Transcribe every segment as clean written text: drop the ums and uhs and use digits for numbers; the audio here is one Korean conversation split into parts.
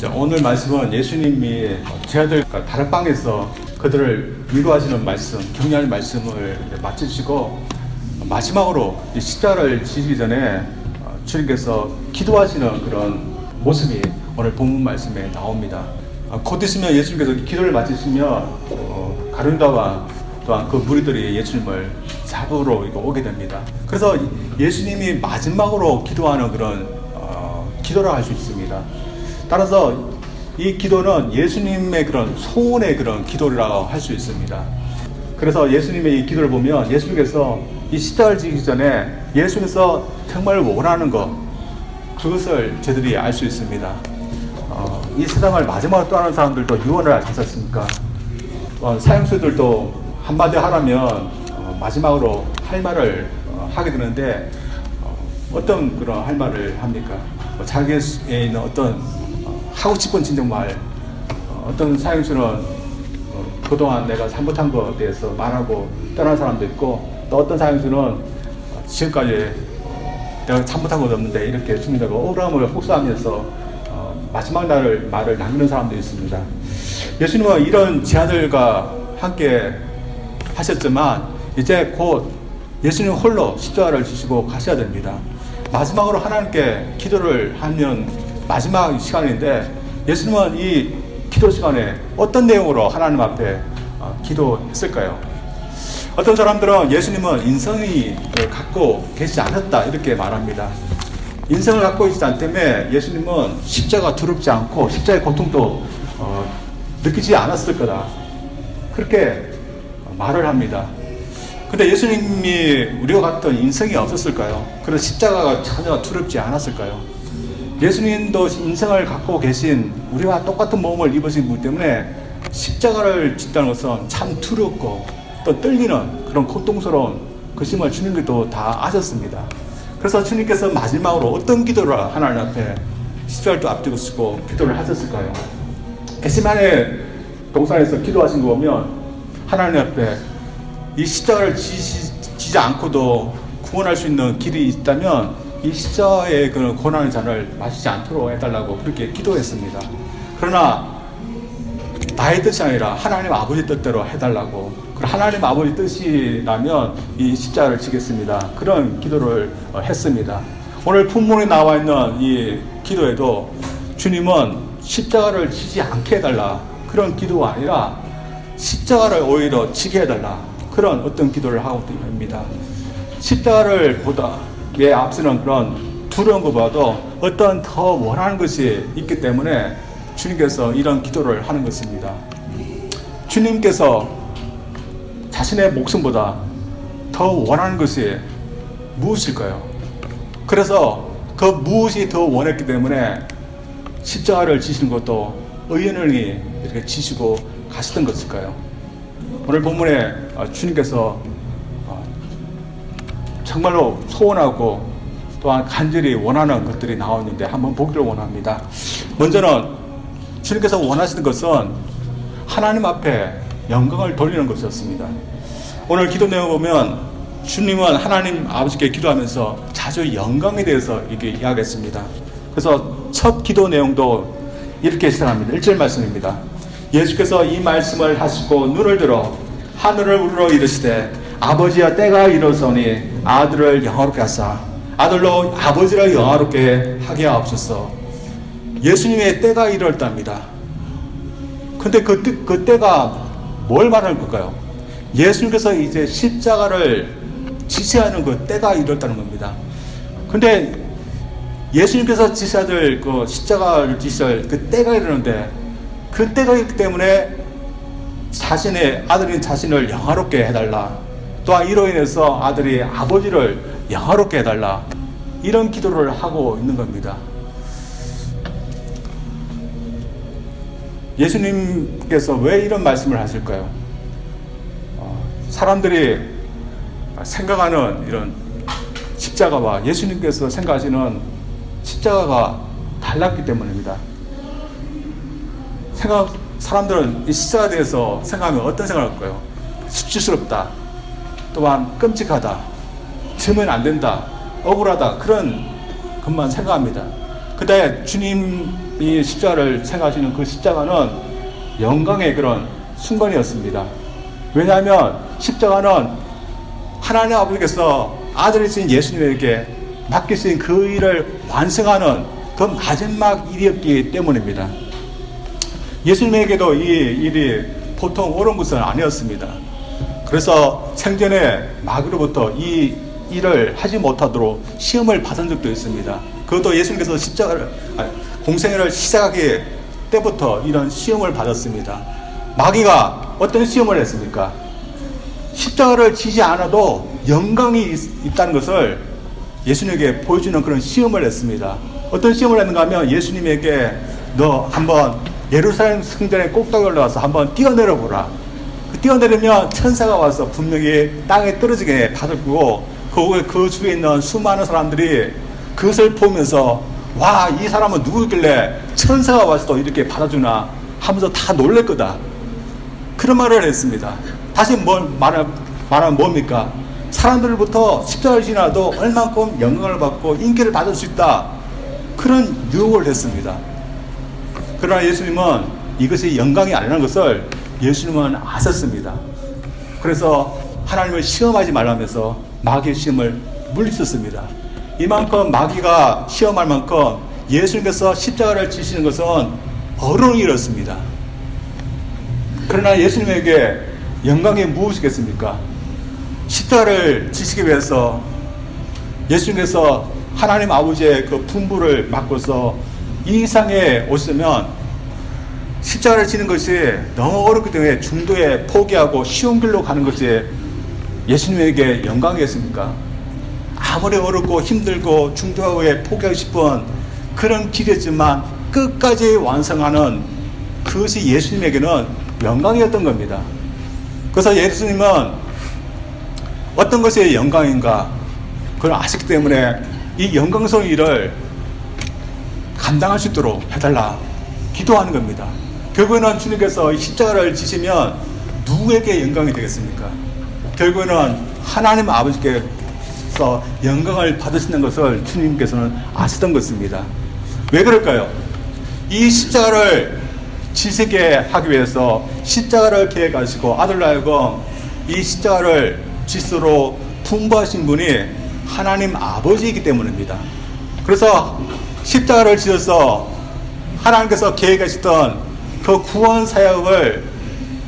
오늘 말씀은 예수님이 제자들과 다락방에서 그들을 위로하시는 말씀, 격려하는 말씀을 마치시고 마지막으로 이 십자가를 지시기 전에 주님께서 기도하시는 그런 모습이 오늘 본문 말씀에 나옵니다. 곧 있으면 예수님께서 기도를 마치시면 가룟유다와 또한 그 무리들이 예수님을 잡으러 오게 됩니다. 그래서 예수님이 마지막으로 기도하는 그런 기도라 할 수 있습니다. 따라서 이 기도는 예수님의 그런 소원의 그런 기도라고 할 수 있습니다. 그래서 예수님의 이 기도를 보면 예수님께서 이 십자가를 지기 전에 예수님께서 정말 원하는 것, 그것을 저희들이 알 수 있습니다. 이 세상을 마지막으로 떠나는 사람들도 유언을 하지 않습니까? 사형수들도 한마디 하라면 마지막으로 할 말을 하게 되는데 어떤 그런 할 말을 합니까? 자기에 있는 어떤 하고 싶은 진정 말, 어떤 사형수는 그동안 내가 잘못한 것에 대해서 말하고 떠난 사람도 있고, 또 어떤 사형수는 지금까지 내가 잘못한 것 없는데 이렇게 죽는다고 억울함을 호소하면서 마지막 날을 말을 남기는 사람도 있습니다. 예수님은 이런 제자들과 함께 하셨지만 이제 곧 예수님 홀로 십자가를 지시고 가셔야 됩니다. 마지막으로 하나님께 기도를 하면 마지막 시간인데 예수님은 이 기도 시간에 어떤 내용으로 하나님 앞에 기도했을까요? 어떤 사람들은 예수님은 인성을 갖고 계시지 않았다 이렇게 말합니다. 인성을 갖고 있지 않기 때문에 예수님은 십자가 두렵지 않고 십자가의 고통도 느끼지 않았을 거다, 그렇게 말을 합니다. 근데 예수님이 우리와 같은 인성이 없었을까요? 그런 십자가가 전혀 두렵지 않았을까요? 예수님도 인성을 갖고 계신 우리와 똑같은 몸을 입으신 분 때문에 십자가를 짓다는 것은 참 두렵고 또 떨리는 그런 고통스러운 것임을 주님께도 다 아셨습니다. 그래서 주님께서 마지막으로 어떤 기도를 하나님 앞에 십자가를 또 앞두고 쓰고 기도를 하셨을까요? 겟세마네 동산에서 기도하신 거 보면 하나님 앞에 이 십자가를 지지 않고도 구원할 수 있는 길이 있다면 이 십자가의 그 고난의 잔을 마시지 않도록 해달라고 그렇게 기도했습니다. 그러나 나의 뜻이 아니라 하나님 아버지 뜻대로 해달라고, 하나님 아버지 뜻이라면 이 십자가를 지겠습니다, 그런 기도를 했습니다. 오늘 본문에 나와 있는 이 기도에도 주님은 십자가를 지지 않게 해달라 그런 기도가 아니라 십자가를 오히려 지게 해달라 그런 어떤 기도를 하고 있습니다. 십자가를 보다에 앞서는 그런 두려운 것보다도 어떤 더 원하는 것이 있기 때문에 주님께서 이런 기도를 하는 것입니다. 주님께서 자신의 목숨보다 더 원하는 것이 무엇일까요? 그래서 그 무엇이 더 원했기 때문에 십자가를 지시는 것도 의연히 이렇게 지시고 가시던 것일까요? 오늘 본문에 주님께서 정말로 소원하고 또한 간절히 원하는 것들이 나오는데 한번 보기를 원합니다. 먼저는 주님께서 원하시는 것은 하나님 앞에 영광을 돌리는 것이었습니다. 오늘 기도 내용을 보면 주님은 하나님 아버지께 기도하면서 자주 영광에 대해서 이렇게 이야기했습니다. 그래서 첫 기도 내용도 이렇게 시작합니다. 1절 말씀입니다. 예수께서 이 말씀을 하시고 눈을 들어 하늘을 우러러 이르시되 아버지여 때가 이르렀으니 아들을 영화롭게 하사 아들로 아버지를 영화롭게 하게 하옵소서. 예수님의 때가 이르렀답니다. 근데 그 때가 뭘 말하는 걸까요? 예수님께서 이제 십자가를 지시하는 그 때가 이르렀다는 겁니다. 근데 예수님께서 지시하실 그 십자가를 지시할 그 때가 이르는데 그 때가 있기 때문에 자신의 아들인 자신을 영화롭게 해달라, 또한 이로 인해서 아들이 아버지를 영화롭게 해달라, 이런 기도를 하고 있는 겁니다. 예수님께서 왜 이런 말씀을 하실까요? 사람들이 생각하는 이런 십자가와 예수님께서 생각하시는 십자가가 달랐기 때문입니다. 사람들은 이 십자가에 대해서 생각하면 어떤 생각을 할까요? 수치스럽다, 또한 끔찍하다, 지으면 안 된다, 억울하다, 그런 것만 생각합니다. 그때 주님이 십자가를 생각하시는 그 십자가는 영광의 그런 순간이었습니다. 왜냐하면 십자가는 하나님 아버지께서 아들이신 예수님에게 맡기신 그 일을 완성하는 그 마지막 일이었기 때문입니다. 예수님에게도 이 일이 보통 어려운 것은 아니었습니다. 그래서 생전에 마귀로부터 이 일을 하지 못하도록 시험을 받은 적도 있습니다. 그것도 예수님께서 공생애를 시작하기 때부터 이런 시험을 받았습니다. 마귀가 어떤 시험을 했습니까? 십자가를 지지 않아도 영광이 있다는 것을 예수님에게 보여주는 그런 시험을 했습니다. 어떤 시험을 했는가 하면 예수님에게 너 한번 예루살렘 성전에 꼭대기 올라가서 한번 뛰어내려 보라. 뛰어내리면 천사가 와서 분명히 땅에 떨어지게 받았고 그 주위에 있는 수많은 사람들이 그것을 보면서 와, 이 사람은 누구길래 천사가 와서도 이렇게 받아주나 하면서 다 놀랄 거다. 그런 말을 했습니다. 다시 말하면 뭡니까? 사람들부터 십자가를 지나도 얼만큼 영광을 받고 인기를 받을 수 있다. 그런 유혹을 했습니다. 그러나 예수님은 이것이 영광이 아니라는 것을 예수님은 아셨습니다. 그래서 하나님을 시험하지 말라면서 마귀의 시험을 물리쳤습니다. 이만큼 마귀가 시험할 만큼 예수님께서 십자가를 지시는 것은 어려운 일이었습니다. 그러나 예수님에게 영광이 무엇이겠습니까? 십자가를 지시기 위해서 예수님께서 하나님 아버지의 그 분부를 맡고서 이 세상에 오시면 십자가를 지는 것이 너무 어렵기 때문에 중도에 포기하고 쉬운 길로 가는 것이 예수님에게 영광이겠습니까? 아무리 어렵고 힘들고 중도에 포기하고 싶은 그런 길이었지만 끝까지 완성하는 그것이 예수님에게는 영광이었던 겁니다. 그래서 예수님은 어떤 것이 영광인가 그걸 아시기 때문에 이 영광스러운 일을 감당할 수 있도록 해달라 기도하는 겁니다. 결국에는 주님께서 십자가를 지시면 누구에게 영광이 되겠습니까? 결국에는 하나님 아버지께서 영광을 받으시는 것을 주님께서는 아시던 것입니다. 왜 그럴까요? 이 십자가를 지시게 하기 위해서 십자가를 계획하시고 아들로 하여금 이 십자가를 지수로 풍부하신 분이 하나님 아버지이기 때문입니다. 그래서 십자가를 지어서 하나님께서 계획하시던 그 구원 사역을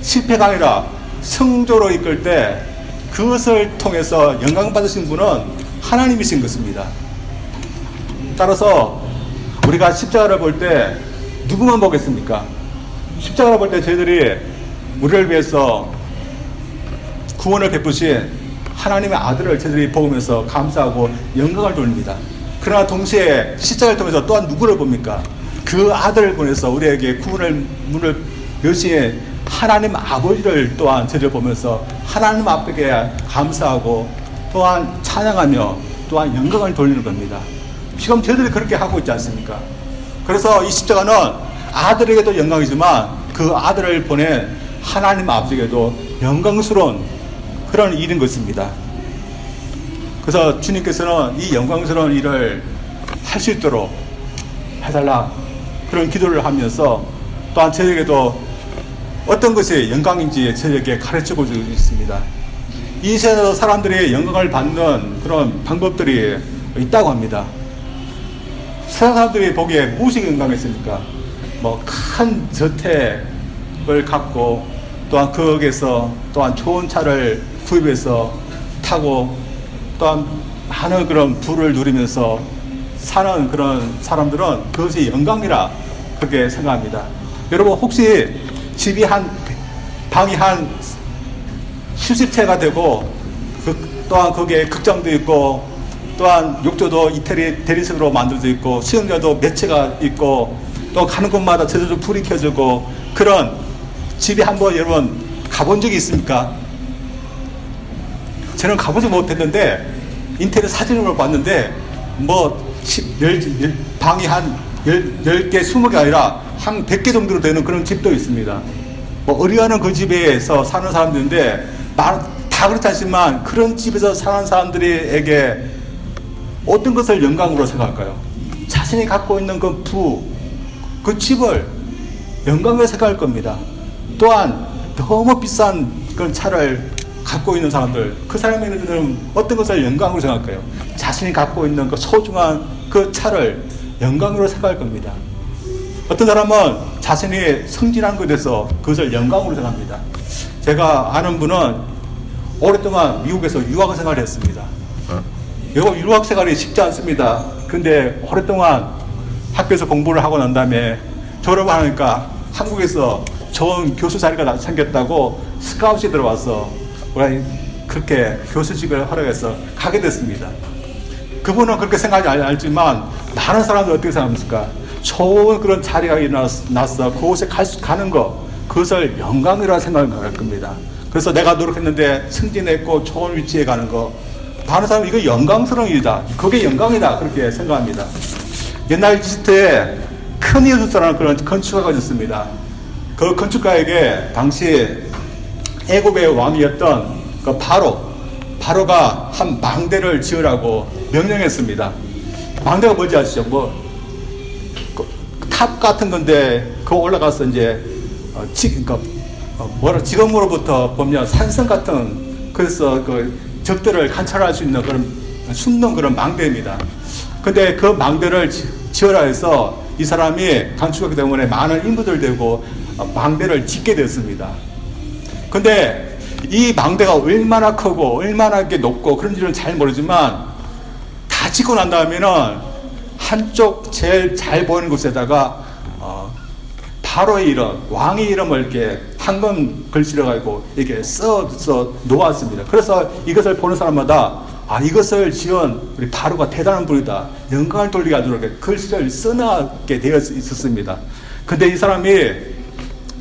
실패가 아니라 성조로 이끌 때 그것을 통해서 영광 받으신 분은 하나님이신 것입니다. 따라서 우리가 십자가를 볼 때 누구만 보겠습니까? 십자가를 볼 때 저희들이 우리를 위해서 구원을 베푸신 하나님의 아들을 저희들이 보면서 감사하고 영광을 돌립니다. 그러나 동시에 십자가를 통해서 또한 누구를 봅니까? 그 아들을 보내서 우리에게 구원을 문을 여신 하나님 아버지를 또한 저희를 보면서 하나님 앞에 감사하고 또한 찬양하며 또한 영광을 돌리는 겁니다. 지금 저희들이 그렇게 하고 있지 않습니까? 그래서 이 십자가는 아들에게도 영광이지만 그 아들을 보낸 하나님 아버지에게도 영광스러운 그런 일인 것입니다. 그래서 주님께서는 이 영광스러운 일을 할 수 있도록 해달라 그런 기도를 하면서 또한 저에게도 어떤 것이 영광인지 저에게 가르쳐고 있습니다. 이 세상에서 사람들이 영광을 받는 그런 방법들이 있다고 합니다. 세상 사람들이 보기에 무엇이 영광이겠습니까? 큰 저택을 갖고 또한 거기에서 또한 좋은 차를 구입해서 타고 또한 많은 그런 부를 누리면서 사는 그런 사람들은 그것이 영광이라 그렇게 생각합니다. 여러분 혹시 집이 방이 한 10채가 되고 또한 거기에 극장도 있고 또한 욕조도 이태리 대리석으로 만들어져 있고 수영장도 몇 채가 있고 또 가는 곳마다 저절로 불이 켜지고 그런 집이 한번 여러분 가본 적이 있습니까? 저는 가보지 못했는데 인터넷 사진으로 봤는데 방이 한 10개, 20개 아니라 한 100개 정도로 되는 그런 집도 있습니다. 어리가는 그 집에서 사는 사람들인데 다 그렇지 않지만 그런 집에서 사는 사람들에게 어떤 것을 영광으로 생각할까요? 자신이 갖고 있는 그 집을 영광으로 생각할 겁니다. 또한 너무 비싼 그런 차를 갖고 있는 사람들, 그 사람에게는 어떤 것을 영광으로 생각할까요? 자신이 갖고 있는 그 소중한 그 차를 영광으로 생각할 겁니다. 어떤 사람은 자신이 성진한 것에 대해서 그것을 영광으로 생각합니다. 제가 아는 분은 오랫동안 미국에서 유학 생활을 했습니다. 유학 생활이 쉽지 않습니다. 근데 오랫동안 학교에서 공부를 하고 난 다음에 졸업을 하니까 한국에서 좋은 교수 자리가 생겼다고 스카웃이 들어와서 그렇게 교수직을 허락해서 가게 됐습니다. 그분은 그렇게 생각하지 않지만 많은 사람들이 어떻게 생각합니까? 좋은 그런 자리가 일어났어. 그곳에 가는 거, 그것을 영광이라 생각할 겁니다. 그래서 내가 노력했는데 승진했고 좋은 위치에 가는 거, 다른 사람은 이거 영광스러운 일이다. 그게 영광이다. 그렇게 생각합니다. 옛날 이집트에 크니우스라는 그런 건축가가 있었습니다. 그 건축가에게 당시 애굽의 왕이었던 그 바로가 한 망대를 지으라고 명령했습니다. 망대가 뭔지 아시죠? 탑 같은 건데 그 올라가서 이제 지금으로부터 보면 산성 같은, 그래서 그 적들을 관찰할 수 있는 그런 숨는 그런 망대입니다. 근데 그 망대를 지어라 해서 이 사람이 건축하기 때문에 많은 인부들 되고 망대를 짓게 됐습니다. 근데 이 망대가 얼마나 크고 얼마나 높고 그런지는 잘 모르지만 다 짓고 난 다음에는 한쪽 제일 잘 보이는 곳에다가 바로의 이름, 왕의 이름을 이렇게 황금 글씨로 가지고 이렇게 써 놓았습니다. 그래서 이것을 보는 사람마다 이것을 지은 우리 바로가 대단한 분이다, 영광을 돌리게 하도록 글씨를 써놨게 되어 있었습니다. 근데 이 사람이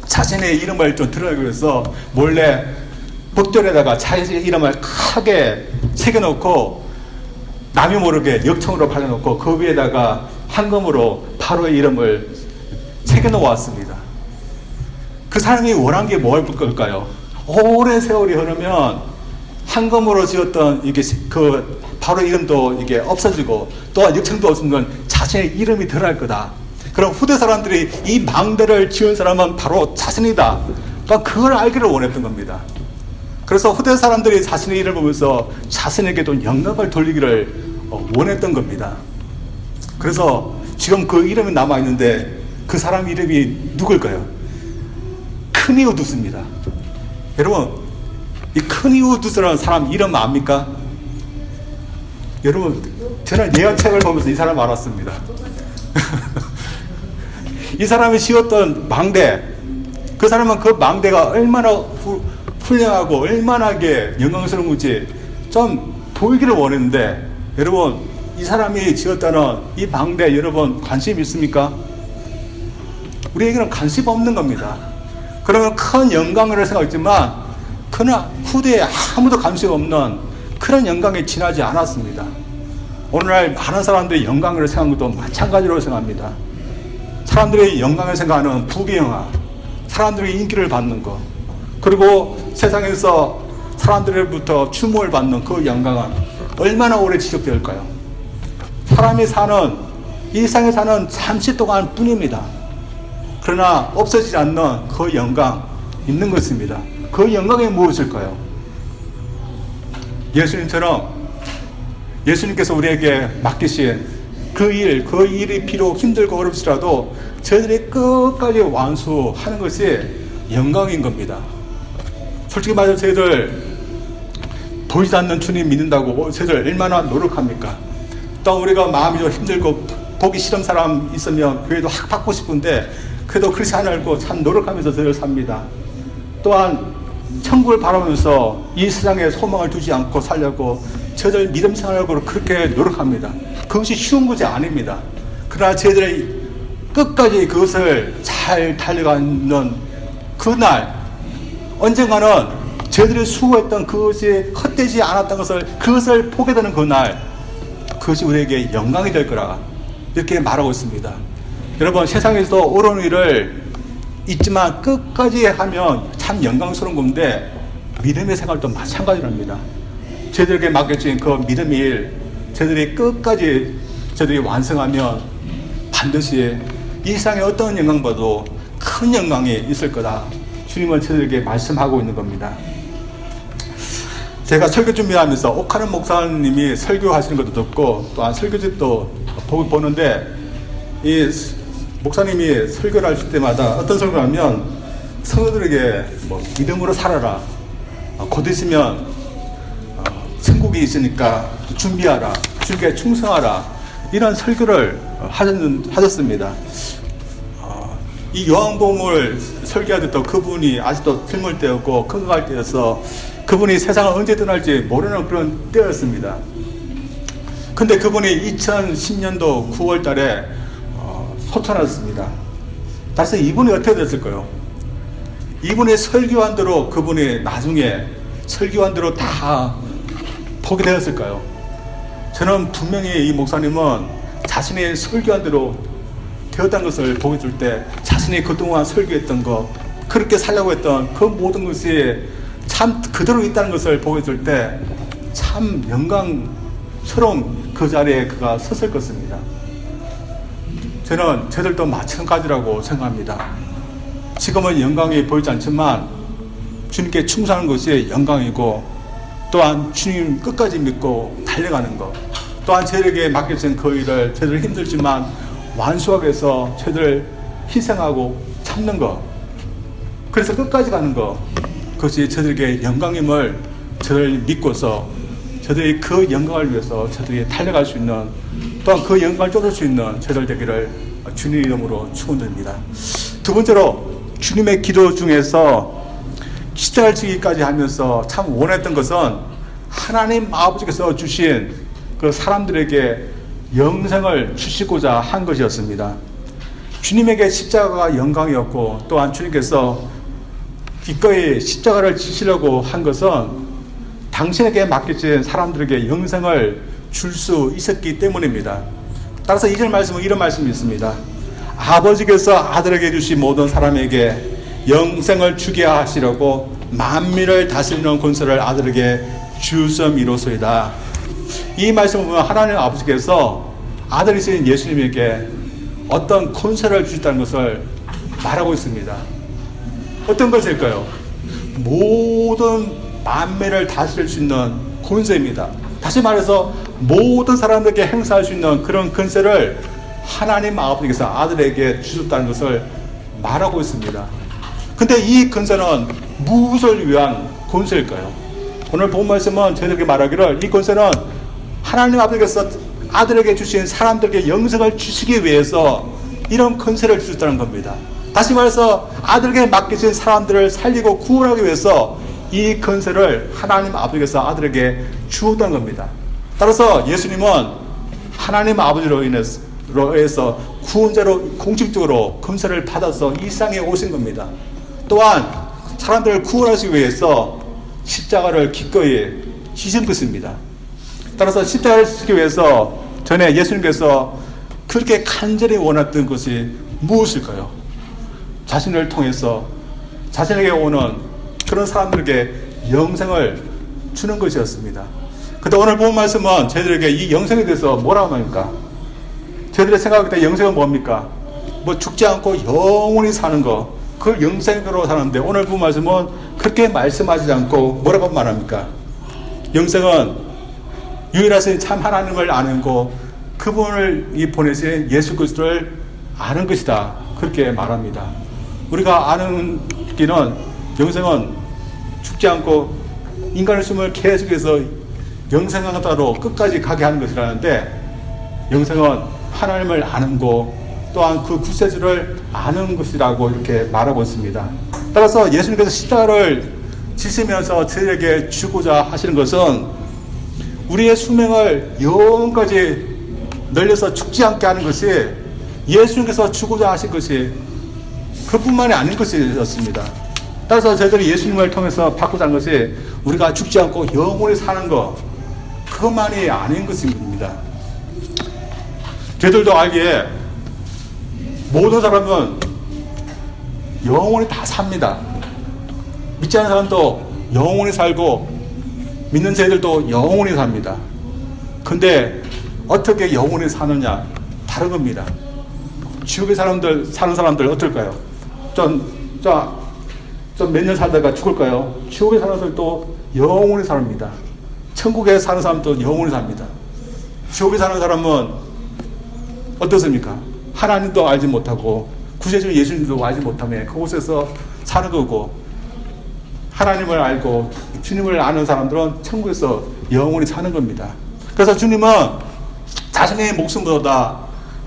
자신의 이름을 좀 드러내기 위해서 몰래 벽돌에다가 자신의 이름을 크게 새겨놓고 남이 모르게 역청으로 발라놓고 그 위에다가 황금으로 바로의 이름을 새겨놓았습니다. 그 사람이 원한 게 뭘 걸까요? 오랜 세월이 흐르면 황금으로 지었던 이게 그 바로 이름도 이게 없어지고 또한 역청도 없는 건 자신의 이름이 드러날 거다. 그럼 후대 사람들이 이 망대를 지은 사람은 바로 자신이다. 그러니까 그걸 알기를 원했던 겁니다. 그래서 후대 사람들이 자신의 이름을 보면서 자신에게도 영광을 돌리기를 원했던 겁니다. 그래서 지금 그 이름이 남아있는데 그 사람 이름이 누굴까요? 크니우두스입니다. 여러분, 이 크니우두스라는 사람 이름 압니까? 여러분, 저는 예언책을 보면서 이 사람 알았습니다. 이 사람이 지었던 망대, 그 사람은 그 망대가 얼마나 훌륭하고 얼마나 영광스러운 건지 좀 보이기를 원했는데, 여러분, 이 사람이 지었다는 이 망대, 여러분 관심 있습니까? 우리에게는 관심 없는 겁니다. 그러면 큰 영광을 생각했지만 그러나 후대에 아무도 관심 없는 그런 영광에 지나지 않았습니다. 오늘날 많은 사람들이 영광을 생각하는 것도 마찬가지로 생각합니다. 사람들이 영광을 생각하는 부귀영화, 사람들이 인기를 받는 것, 그리고 세상에서 사람들로부터 추모를 받는 그 영광은 얼마나 오래 지속될까요? 사람이 사는, 이 세상에 사는 잠시 동안 뿐입니다. 그러나 없어지지 않는 그 영광 있는 것입니다. 그 영광이 무엇일까요? 예수님처럼 예수님께서 우리에게 맡기신 그 일이 비록 힘들고 어렵지라도 저희들이 끝까지 완수하는 것이 영광인 겁니다. 솔직히 말해서 저희들 보이지 않는 주님 믿는다고 저희들 얼마나 노력합니까? 또 우리가 마음이 좀 힘들고 보기 싫은 사람 있으면 교회도 확 받고 싶은데 그래도 그렇지 않고 참 노력하면서 저희를 삽니다. 또한 천국을 바라보면서 이 세상에 소망을 두지 않고 살려고 저희들 믿음 생활적으로 그렇게 노력합니다. 그것이 쉬운 것이 아닙니다. 그러나 저희들이 끝까지 그것을 잘 달려가는 그날, 언젠가는 저희들이 수고했던 그것이 헛되지 않았던 그것을 보게 되는 그날, 그것이 우리에게 영광이 될 거라 이렇게 말하고 있습니다. 여러분, 세상에서 옳은 일을 있지만 끝까지 하면 참 영광스러운 건데 믿음의 생활도 마찬가지랍니다. 저희들에게 맡겨진 그 믿음의 일, 저희들이 끝까지 저희들이 완성하면 반드시 이 세상에 어떤 영광보다도 큰 영광이 있을 거다. 주님은 저들에게 말씀하고 있는 겁니다. 제가 설교 준비하면서 옥하는 목사님이 설교하시는 것도 듣고 또한 설교집도 보는데 이 목사님이 설교를 하실 때마다 어떤 설교를 하면 성도들에게 믿음으로 살아라, 곧 있으면 천국이 있으니까 준비하라, 주님께 충성하라, 이런 설교를 하셨습니다. 이 요한복음을 설교하던 그분이 아직도 젊을 때였고 건강할 때여서 그분이 세상을 언제 떠날지 모르는 그런 때였습니다. 근데 그분이 2010년도 9월 달에 소천하셨습니다. 따라서 이분이 어떻게 됐을까요? 이분이 설교한 대로 그분이 나중에 설교한 대로 다 보게 되었을까요? 저는 분명히 이 목사님은 자신이 설교한 대로 되었다는 것을 보여줄 때 자신이 그동안 설교했던 것, 그렇게 살려고 했던 그 모든 것이 참 그대로 있다는 것을 보여줄 때 참 영광스러운 그 자리에 그가 섰을 것입니다. 저는 저들도 마찬가지라고 생각합니다. 지금은 영광이 보이지 않지만 주님께 충성하는 것이 영광이고, 또한 주님 끝까지 믿고 달려가는 것, 또한 저에게 맡겨진 그 일을 저들 힘들지만 완수하기 위해서 저들 희생하고 참는 것, 그래서 끝까지 가는 것, 그것이 저들에게 영광임을 저를 믿고서 저들이 그 영광을 위해서 저들이 달려갈 수 있는, 또한 그 영광을 쫓을 수 있는 저들 되기를 주님 이름으로 축원드립니다. 두 번째로, 주님의 기도 중에서 십자가를 지기까지 하면서 참 원했던 것은 하나님 아버지께서 주신 그 사람들에게 영생을 주시고자 한 것이었습니다. 주님에게 십자가가 영광이었고, 또한 주님께서 기꺼이 십자가를 지시려고 한 것은 당신에게 맡겨진 사람들에게 영생을 줄 수 있었기 때문입니다. 따라서 2절 말씀은 이런 말씀이 있습니다. 아버지께서 아들에게 주신 모든 사람에게 영생을 주게 하시려고 만민을 다스리는 권세를 아들에게 주섬이로소이다. 이 말씀을 보면 하나님 아버지께서 아들이신 예수님에게 어떤 권세를 주셨다는 것을 말하고 있습니다. 어떤 것일까요? 모든 만민을 다스릴 수 있는 권세입니다. 다시 말해서 모든 사람들에게 행사할 수 있는 그런 권세를 하나님 아버지께서 아들에게 주셨다는 것을 말하고 있습니다. 근데 이 권세는 무엇을 위한 권세일까요? 오늘 본 말씀은 저희들에게 말하기를 이 권세는 하나님 아버지께서 아들에게 주신 사람들에게 영생을 주시기 위해서 이런 권세를 주셨다는 겁니다. 다시 말해서 아들에게 맡기신 사람들을 살리고 구원하기 위해서 이 권세를 하나님 아버지께서 아들에게 주었다는 겁니다. 따라서 예수님은 하나님 아버지로 인해서 구원자로 공식적으로 권세를 받아서 이 세상에 오신 겁니다. 또한 사람들을 구원하시기 위해서 십자가를 기꺼이 지신 것입니다. 따라서 십자가를 지시기 위해서 전에 예수님께서 그렇게 간절히 원했던 것이 무엇일까요? 자신을 통해서 자신에게 오는 그런 사람들에게 영생을 주는 것이었습니다. 근데 오늘 본 말씀은 저희들에게 이 영생에 대해서 뭐라고 합니까? 저희들의 생각할 때 영생은 뭡니까? 죽지 않고 영원히 사는 거, 그걸 영생으로 사는데 오늘 본 말씀은 그렇게 말씀하지 않고 뭐라고 말합니까? 영생은 유일하신 참 하나님을 아는 것, 그분을 보내신 예수 그리스도를 아는 것이다, 그렇게 말합니다. 우리가 아는 길은, 영생은 죽지 않고 인간의 숨을 계속해서 영생하다로 끝까지 가게 하는 것이라는데, 영생은 하나님을 아는 것, 또한 그 구세주를 아는 것이라고 이렇게 말하고 있습니다. 따라서 예수님께서 십자가를 지시면서 저희에게 주고자 하시는 것은 우리의 수명을 영원까지 늘려서 죽지 않게 하는 것이 예수님께서 주고자 하신 것이 그뿐만이 아닌 것이었습니다. 따라서 저희들이 예수님을 통해서 받고자 하는 것이 우리가 죽지 않고 영원히 사는 것, 그것만이 아닌 것입니다. 저희들도 알기에 모든 사람은 영원히 다 삽니다. 믿지 않는 사람도 영원히 살고 믿는 저희들도 영원히 삽니다. 근데 어떻게 영원히 사느냐? 다른 겁니다. 지옥에 사는 사람들 어떨까요? 좀 몇 년 살다가 죽을까요? 지옥에 사는 사람들도 영원히 삽니다. 천국에 사는 사람도 영원히 삽니다. 지옥에 사는 사람은 어떻습니까? 하나님도 알지 못하고 구세주 예수님도 알지 못하며 그곳에서 사는 거고, 하나님을 알고 주님을 아는 사람들은 천국에서 영원히 사는 겁니다. 그래서 주님은 자신의 목숨보다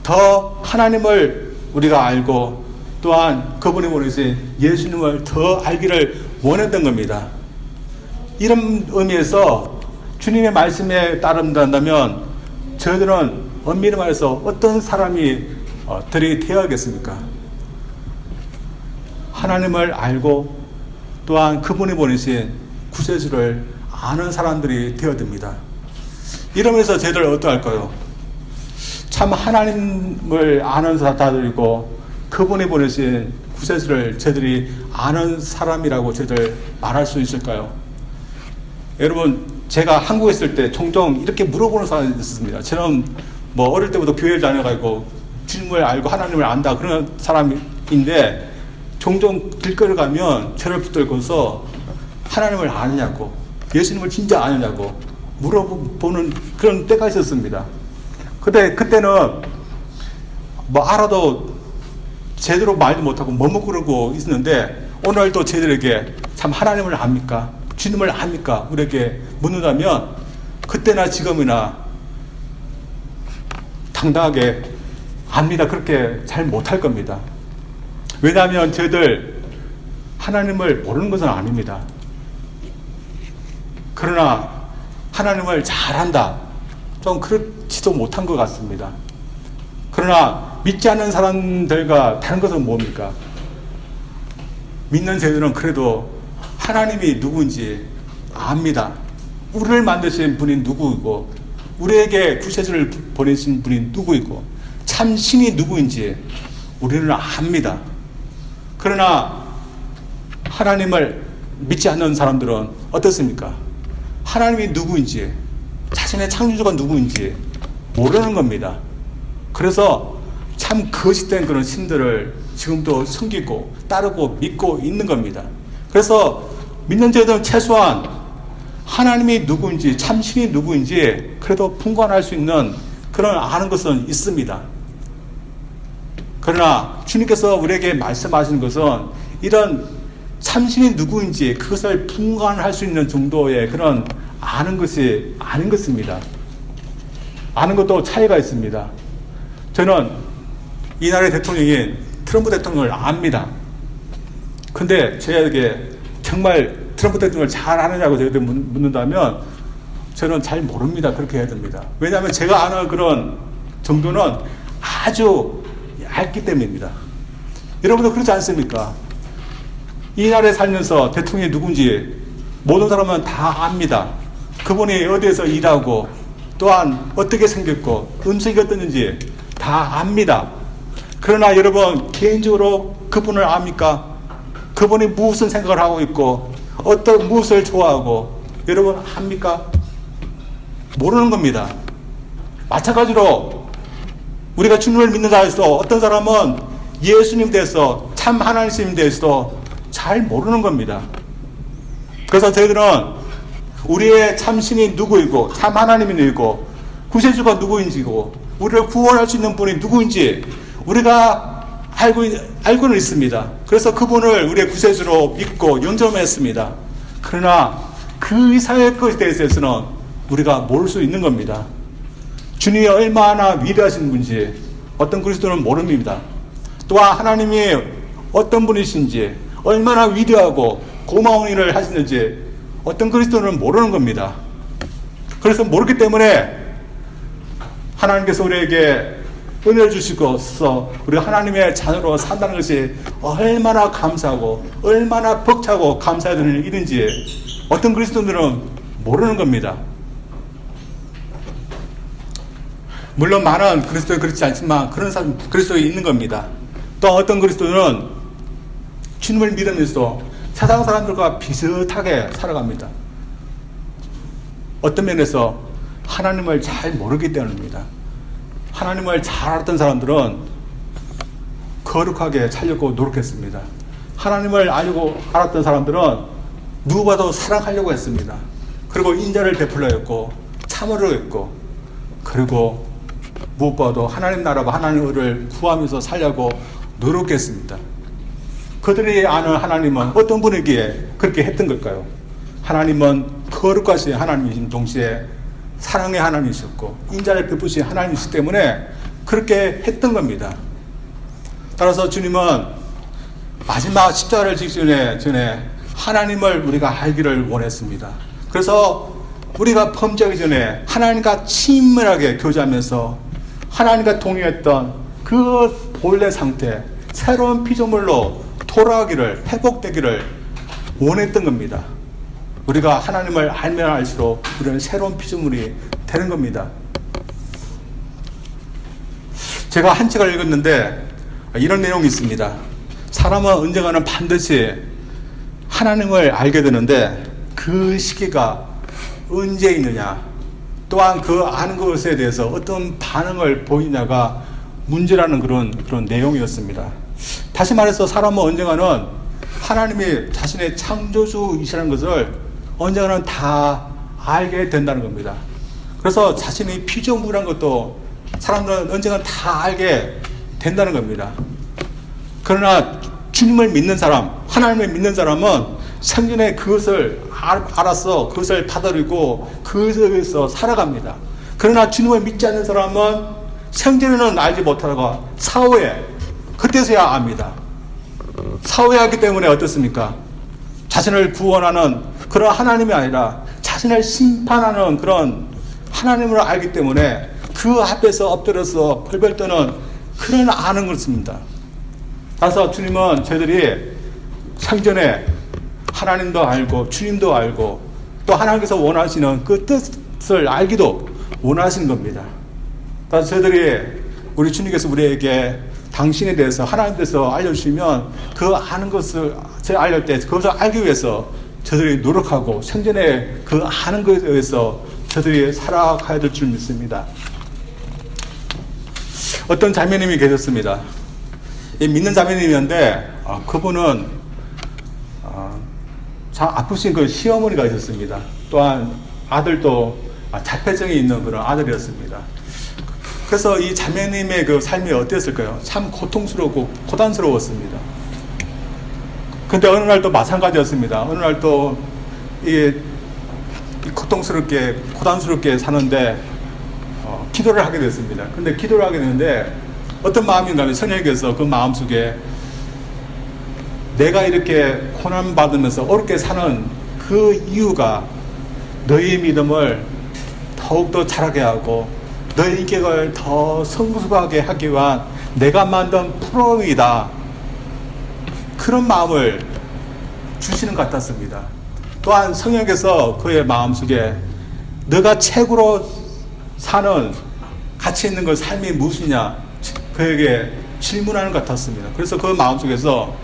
더 하나님을 우리가 알고 또한 그분이 보내신 예수님을 더 알기를 원했던 겁니다. 이런 의미에서 주님의 말씀에 따른다면 저희들은 엄밀히 말해서 어떤 사람이 되어야겠습니까? 하나님을 알고 또한 그분이 보내신 구세주를 아는 사람들이 되어야 됩니다. 이러면서 저희들 어떠할까요? 참 하나님을 아는 사람들이고 그분이 보내신 구세주를 저희들이 아는 사람이라고 저희들 말할 수 있을까요? 여러분, 제가 한국에 있을 때 종종 이렇게 물어보는 사람이 있었습니다. 저는 뭐 어릴 때부터 교회를 다녀가지고 주님을 알고 하나님을 안다 그런 사람인데, 종종 길거리 가면 저를 붙들고서 하나님을 아느냐고, 예수님을 진짜 아느냐고 물어보는 그런 때가 있었습니다. 근데 그때는 뭐 알아도 제대로 말도 못하고 머뭇거리고 있었는데, 오늘도 저희들에게 참 하나님을 압니까? 주님을 압니까? 우리에게 묻는다면 그때나 지금이나 당당하게 압니다. 그렇게 잘 못할 겁니다. 왜냐하면 저희들 하나님을 모르는 것은 아닙니다. 그러나 하나님을 잘 안다, 좀 그렇지도 못한 것 같습니다. 그러나 믿지 않는 사람들과 다른 것은 뭡니까? 믿는 저희들은 그래도 하나님이 누구인지 압니다. 우리를 만드신 분이 누구이고 우리에게 구세주를 보내신 분이 누구이고 참 신이 누구인지 우리는 압니다. 그러나 하나님을 믿지 않는 사람들은 어떻습니까? 하나님이 누구인지, 자신의 창조주가 누구인지 모르는 겁니다. 그래서 참 거짓된 그런 신들을 지금도 섬기고 따르고 믿고 있는 겁니다. 그래서 믿는 자들은 최소한 하나님이 누구인지, 참신이 누구인지 그래도 분간할 수 있는 그런 아는 것은 있습니다. 그러나 주님께서 우리에게 말씀하시는 것은 이런 참신이 누구인지 그것을 분간할 수 있는 정도의 그런 아는 것이 아닌 것입니다. 아는 것도 차이가 있습니다. 저는 이 나라의 대통령인 트럼프 대통령을 압니다. 근데 저에게 정말 트럼프 대통령을 잘 아느냐고 저희들 묻는다면 저는 잘 모릅니다. 그렇게 해야 됩니다. 왜냐하면 제가 아는 그런 정도는 아주 얇기 때문입니다. 여러분도 그렇지 않습니까? 이 나라에 살면서 대통령이 누군지 모든 사람은 다 압니다. 그분이 어디에서 일하고 또한 어떻게 생겼고 음식이 어떻는지 다 압니다. 그러나 여러분, 개인적으로 그분을 압니까? 그분이 무슨 생각을 하고 있고 어떤 무엇을 좋아하고 여러분 압니까? 모르는 겁니다. 마찬가지로 우리가 주님을 믿는 자에서 어떤 사람은 예수님 대해서, 참 하나님 대해서도 잘 모르는 겁니다. 그래서 저희들은 우리의 참신이 누구이고 참 하나님이 누구이고 구세주가 누구인지고 우리를 구원할 수 있는 분이 누구인지 우리가 알고는 있습니다. 그래서 그분을 우리의 구세주로 믿고 영접했습니다. 그러나 그 이상의 것에 대해서는 우리가 모를 수 있는 겁니다. 주님이 얼마나 위대하신 분인지 어떤 그리스도는 모릅니다. 또한 하나님이 어떤 분이신지, 얼마나 위대하고 고마운 일을 하시는지 어떤 그리스도는 모르는 겁니다. 그래서 모르기 때문에 하나님께서 우리에게 은혜를 주시고서 우리가 하나님의 자녀로 산다는 것이 얼마나 감사하고 얼마나 벅차고 감사해야 되는 일인지 어떤 그리스도인들은 모르는 겁니다. 물론 많은 그리스도는 그렇지 않지만 그런 사람 그리스도에 있는 겁니다. 또 어떤 그리스도는 주님을 믿으면서 세상 사람들과 비슷하게 살아갑니다. 어떤 면에서 하나님을 잘 모르기 때문입니다. 하나님을 잘 알았던 사람들은 거룩하게 살려고 노력했습니다. 하나님을 알았던 사람들은 누구보다도 사랑하려고 했습니다. 그리고 인자를 베풀려 했고 참으려 했고, 그리고 무엇보다도 하나님 나라와 하나님의 의를 구하면서 살려고 노력했습니다. 그들이 아는 하나님은 어떤 분이기에 그렇게 했던 걸까요? 하나님은 거룩하신 하나님이신 동시에 사랑의 하나님이셨고 인자를 베푸신 하나님이시기 때문에 그렇게 했던 겁니다. 따라서 주님은 마지막 십자가를 지기 전에 하나님을 우리가 알기를 원했습니다. 그래서 우리가 범죄하기 전에 하나님과 친밀하게 교제하면서 하나님과 동행했던 그 본래 상태, 새로운 피조물로 돌아가기를, 회복되기를 원했던 겁니다. 우리가 하나님을 알면 알수록 우리는 새로운 피조물이 되는 겁니다. 제가 한 책을 읽었는데 이런 내용이 있습니다. 사람은 언젠가는 반드시 하나님을 알게 되는데 그 시기가 언제 있느냐, 또한 그 아는 것에 대해서 어떤 반응을 보이냐가 문제라는 그런 내용이었습니다. 다시 말해서 사람은 언젠가는 하나님이 자신의 창조주이시라는 것을 언젠가는 다 알게 된다는 겁니다. 그래서 자신이 피조물이라는 것도 사람들은 언젠가 다 알게 된다는 겁니다. 그러나 주님을 믿는 사람, 하나님을 믿는 사람은 생전에 그것을 알아서 그것을 받아들이고 그것에서 살아갑니다. 그러나 주님을 믿지 않는 사람은 생전에는 알지 못하다가 사후에 그때서야 압니다. 사후에 하기 때문에 어떻습니까? 자신을 구원하는 그런 하나님이 아니라 자신을 심판하는 그런 하나님을 알기 때문에 그 앞에서 엎드려서 벌벌 떠는 그런 아는 것입니다. 따라서 주님은 저희들이 생전에 하나님도 알고 주님도 알고 또 하나님께서 원하시는 그 뜻을 알기도 원하시는 겁니다. 따라서 저희들이 우리 주님께서 우리에게 당신에 대해서 하나님에 대해서 알려주시면 그 아는 것을 제가 알릴 때 그것을 알기 위해서 저들이 노력하고 생전에 그 아는 것에 의해서 저들이 살아가야 될 줄 믿습니다. 어떤 자매님이 계셨습니다. 믿는 자매님이었는데 그분은 참 아프신 그 시어머니가 있었습니다. 또한 아들도 자폐증이 있는 그런 아들이었습니다. 그래서 이 자매님의 그 삶이 어땠을까요? 참 고통스럽고 고단스러웠습니다. 근데 어느 날 또 마찬가지였습니다. 어느 날 또 이 고단스럽게 사는데 기도를 하게 됐습니다. 근데 기도를 하게 되는데 어떤 마음인가 하면 성령께서 그 마음속에 내가 이렇게 고난받으면서 어렵게 사는 그 이유가 너희 믿음을 더욱더 자라게 하고 너희 인격을 더 성숙하게 하기 위한 내가 만든 프로그램이다. 그런 마음을 주시는 것 같았습니다. 또한 성령께서 그의 마음속에 너가 최고로 사는 가치 있는 그 삶이 무엇이냐 그에게 질문하는 것 같았습니다. 그래서 그 마음속에서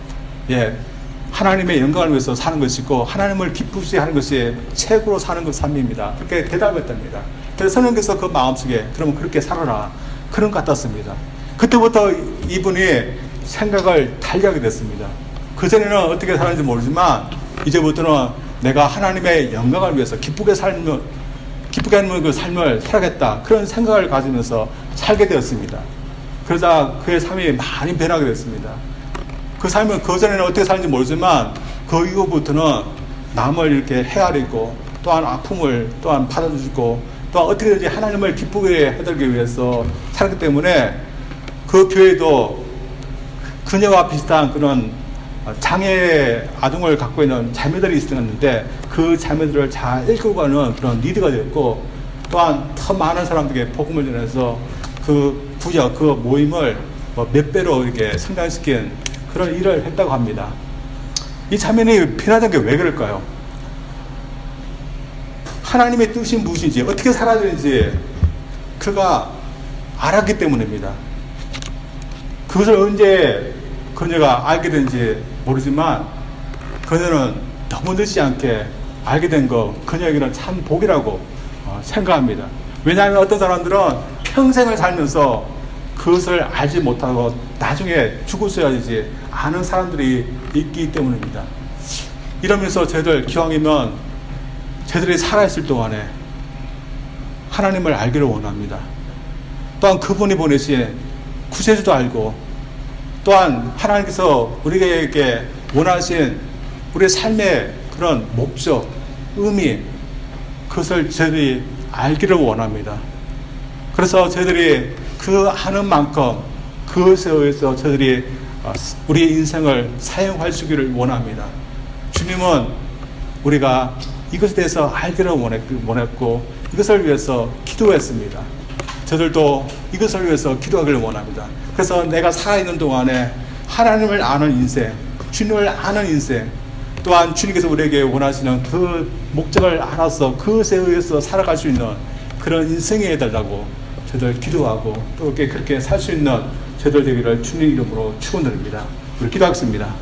하나님의 영광을 위해서 사는 것이고 하나님을 기쁘시게 하는 것이 최고로 사는 것 삶입니다. 그렇게 대답했답니다. 그래서 성령께서 그 마음속에 그러면 그렇게 살아라 그런 것 같았습니다. 그때부터 이분이 생각을 달리하게 됐습니다. 그전에는 어떻게 살았는지 모르지만 이제부터는 내가 하나님의 영광을 위해서 기쁘게 하는 그 삶을 살아야겠다 그런 생각을 가지면서 살게 되었습니다. 그러자 그의 삶이 많이 변하게 됐습니다. 그 삶은 그전에는 어떻게 사는지 모르지만 그 이후부터는 남을 이렇게 헤아리고 또한 아픔을 또한 받아주고 또한 어떻게든지 하나님을 기쁘게 해드리기 위해서 살았기 때문에 그 교회도 그녀와 비슷한 그런 장애 아동을 갖고 있는 자매들이 있었는데 그 자매들을 잘 이끌고 가는 그런 리더가 되었고 또한 더 많은 사람들에게 복음을 전해서 그 구역, 그 모임을 몇 배로 이렇게 성장시킨 그런 일을 했다고 합니다. 이 자매는 변화된 게 왜 그럴까요? 하나님의 뜻이 무엇인지 어떻게 살아야 되는지 그가 알았기 때문입니다. 그것을 언제 그녀가 알게 된지 모르지만 그녀는 너무 늦지 않게 알게 된 거 그녀에게는 참 복이라고 생각합니다. 왜냐하면 어떤 사람들은 평생을 살면서 그것을 알지 못하고 나중에 죽어서야지 아는 사람들이 있기 때문입니다. 이러면서 저희들 기왕이면 저희들이 살아있을 동안에 하나님을 알기를 원합니다. 또한 그분이 보내신 구세주도 알고, 또한 하나님께서 우리에게 원하신 우리의 삶의 그런 목적, 의미, 그것을 저희들이 알기를 원합니다. 그래서 저희들이 그 아는 만큼 그것에 의해서 저희들이 우리의 인생을 사용할 수 있기를 원합니다. 주님은 우리가 이것에 대해서 알기를 원했고 이것을 위해서 기도했습니다. 저들도 이것을 위해서 기도하기를 원합니다. 그래서 내가 살아있는 동안에 하나님을 아는 인생, 주님을 아는 인생, 또한 주님께서 우리에게 원하시는 그 목적을 알아서 그것에 의해서 살아갈 수 있는 그런 인생이 해달라고 저들 기도하고 또 그렇게 살 수 있는 저들 되기를 주님 이름으로 축원드립니다. 우리 기도하겠습니다.